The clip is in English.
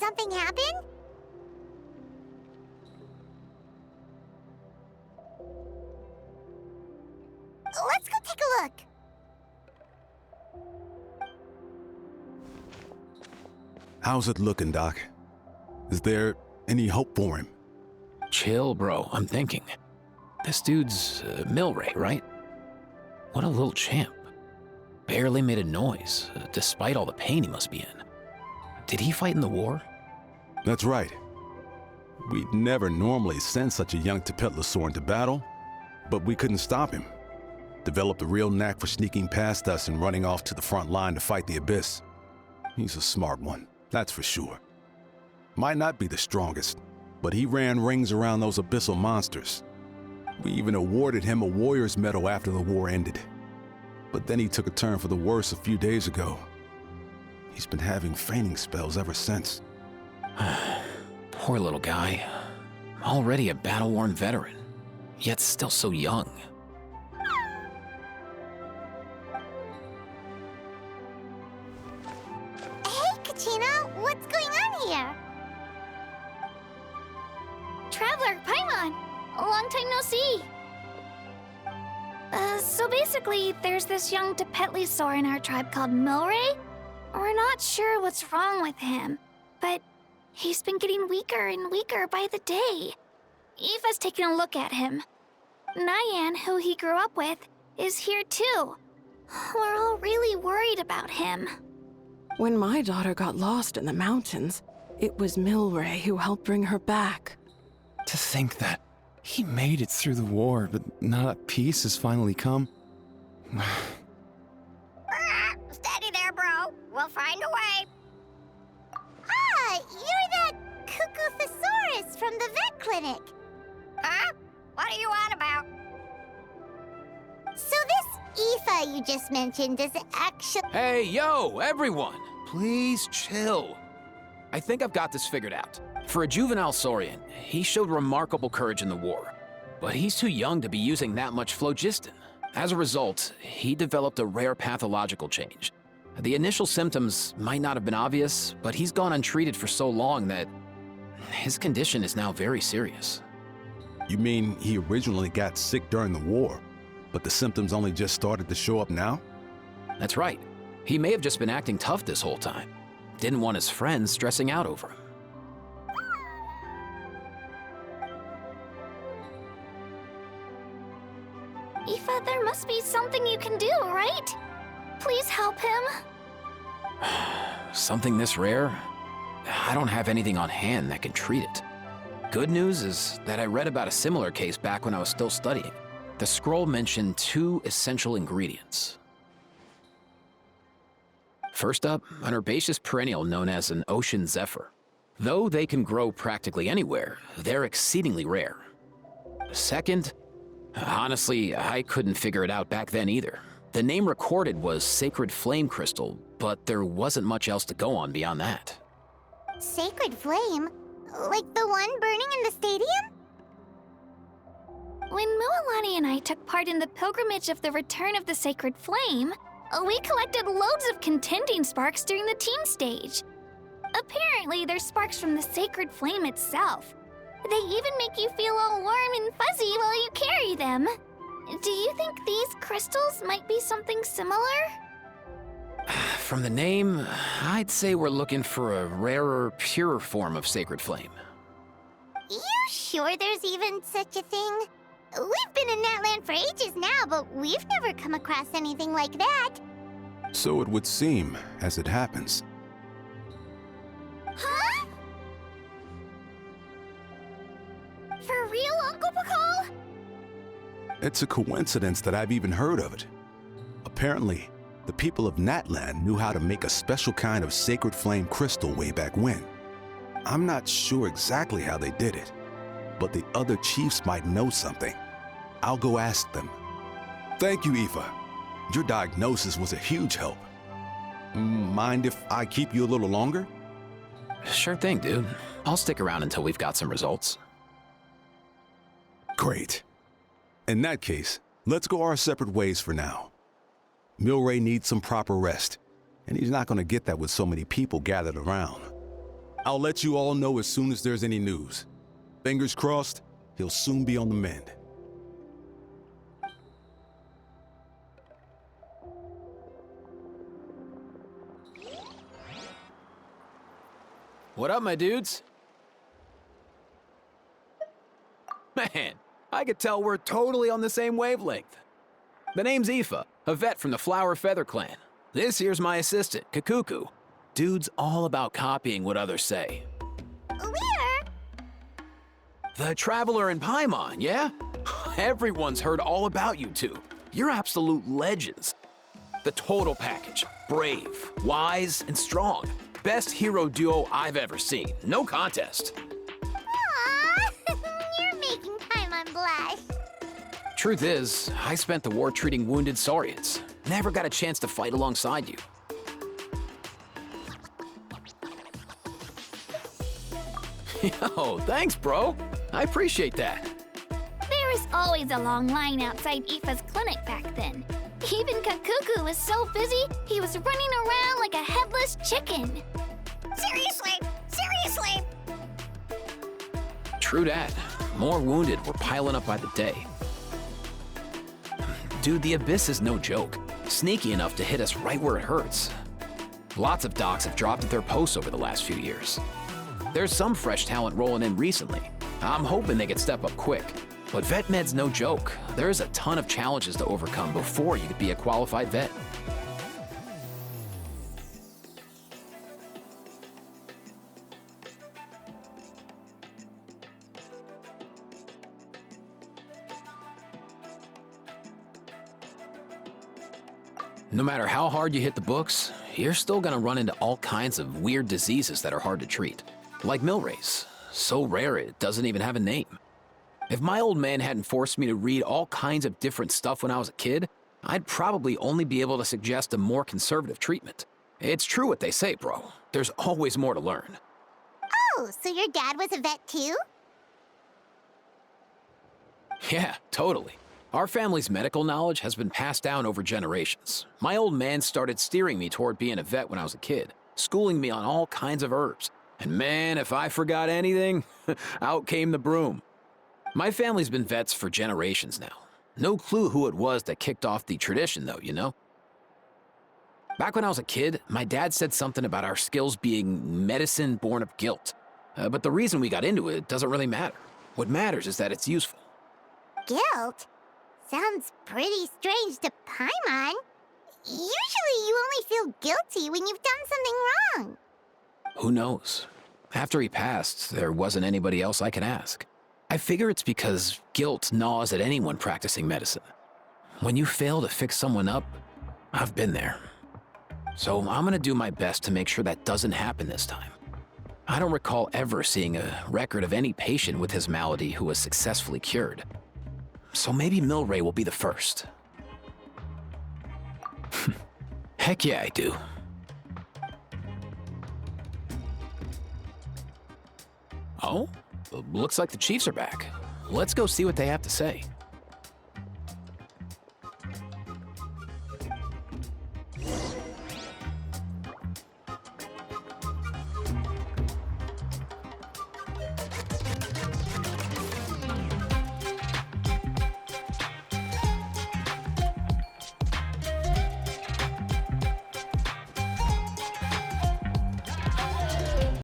something happen? Let's go take a look. How's it looking, Doc? Is there any hope for him? Chill, bro. I'm thinking. This dude's Milray, right? What a little champ. Barely made a noise, despite all the pain he must be in. Did he fight in the war? That's right. We'd never normally send such a young Tepetlosaur into battle, but we couldn't stop him. Developed a real knack for sneaking past us and running off to the front line to fight the Abyss. He's a smart one, that's for sure. Might not be the strongest, but he ran rings around those abyssal monsters. We even awarded him a Warrior's Medal after the war ended. But then he took a turn for the worse a few days ago. He's been having fainting spells ever since. Poor little guy. Already a battle-worn veteran, yet still so young. Hey, Kachina, what's going on here? Traveler, Paimon! Long time no see! So basically, there's this young Tepetlosaur in our tribe called Milray. We're not sure what's wrong with him, but he's been getting weaker and weaker by the day. Eva's taking a look at him. Nyan, who he grew up with, is here too. We're all really worried about him. When my daughter got lost in the mountains, it was Milray who helped bring her back. To think that he made it through the war, but now that peace has finally come. Steady there, bro. We'll find a way. Ah, you're that Cuckoo-thesaurus from the vet clinic. Huh? What are you on about? So this Aoife you just mentioned, does it actually... Hey, yo, everyone! Please chill. I think I've got this figured out. For a juvenile Saurian, he showed remarkable courage in the war, but he's too young to be using that much phlogiston. As a result, he developed a rare pathological change. The initial symptoms might not have been obvious, but he's gone untreated for so long that his condition is now very serious. You mean he originally got sick during the war, but the symptoms only just started to show up now? That's right. He may have just been acting tough this whole time. Didn't want his friends stressing out over him. Aoife, there must be something you can do, right? Please help him. Something this rare? I don't have anything on hand that can treat it. Good news is that I read about a similar case back when I was still studying. The scroll mentioned 2 essential ingredients. First up, an herbaceous perennial known as an ocean zephyr. Though they can grow practically anywhere, they're exceedingly rare. Second, honestly, I couldn't figure it out back then either. The name recorded was Sacred Flame Crystal, but there wasn't much else to go on beyond that. Sacred flame? Like the one burning in the stadium? When Mualani and I took part in the pilgrimage of the Return of the Sacred Flame, we collected loads of contending sparks during the teen stage. Apparently, they're sparks from the Sacred Flame itself. They even make you feel all warm and fuzzy while you carry them. Do you think these crystals might be something similar? From the name, I'd say we're looking for a rarer, purer form of Sacred Flame. You sure there's even such a thing? We've been in that land for ages now, but we've never come across anything like that. So it would seem, as it happens. Huh? For real, Uncle Pakal? It's a coincidence that I've even heard of it. Apparently, the people of Natlan knew how to make a special kind of sacred flame crystal way back when. I'm not sure exactly how they did it, but the other chiefs might know something. I'll go ask them. Thank you, Aoife. Your diagnosis was a huge help. Mind if I keep you a little longer? Sure thing, dude. I'll stick around until we've got some results. Great. In that case, let's go our separate ways for now. Milray needs some proper rest, and he's not going to get that with so many people gathered around. I'll let you all know as soon as there's any news. Fingers crossed, he'll soon be on the mend. What up, my dudes? Man, I could tell we're totally on the same wavelength. The name's Aoife, a vet from the Flower Feather clan. This here's my assistant, Kakuku. Dude's all about copying what others say. We're... The Traveler in Paimon, yeah? Everyone's heard all about you two. You're absolute legends. The total package. Brave, wise, and strong. Best hero duo I've ever seen. No contest. Aww, you're making Paimon blush. Truth is, I spent the war treating wounded Saurians. Never got a chance to fight alongside you. Yo, thanks, bro. I appreciate that. There was always a long line outside Aoife's clinic back then. Even Kakuku was so busy, he was running around like a headless chicken. Seriously, seriously. True dat. More wounded were piling up by the day. Dude, the Abyss is no joke. Sneaky enough to hit us right where it hurts. Lots of docs have dropped at their posts over the last few years. There's some fresh talent rolling in recently. I'm hoping they could step up quick. But vet med's no joke. There's a ton of challenges to overcome before you could be a qualified vet. No matter how hard you hit the books, you're still gonna run into all kinds of weird diseases that are hard to treat. Like Milray's, so rare it doesn't even have a name. If my old man hadn't forced me to read all kinds of different stuff when I was a kid, I'd probably only be able to suggest a more conservative treatment. It's true what they say, bro. There's always more to learn. Oh, so your dad was a vet too? Yeah, totally. Our family's medical knowledge has been passed down over generations. My old man started steering me toward being a vet when I was a kid, schooling me on all kinds of herbs. And man, if I forgot anything, out came the broom. My family's been vets for generations now. No clue who it was that kicked off the tradition, though, you know? Back when I was a kid, my dad said something about our skills being medicine born of guilt. But the reason we got into it doesn't really matter. What matters is that it's useful. Guilt? Sounds pretty strange to Paimon. Usually you only feel guilty when you've done something wrong. Who knows? After he passed, there wasn't anybody else I could ask. I figure it's because guilt gnaws at anyone practicing medicine. When you fail to fix someone up, I've been there. So I'm gonna do my best to make sure that doesn't happen this time. I don't recall ever seeing a record of any patient with his malady who was successfully cured. So maybe Milray will be the first. Heck yeah, I do. Oh? Looks like the Chiefs are back. Let's go see what they have to say.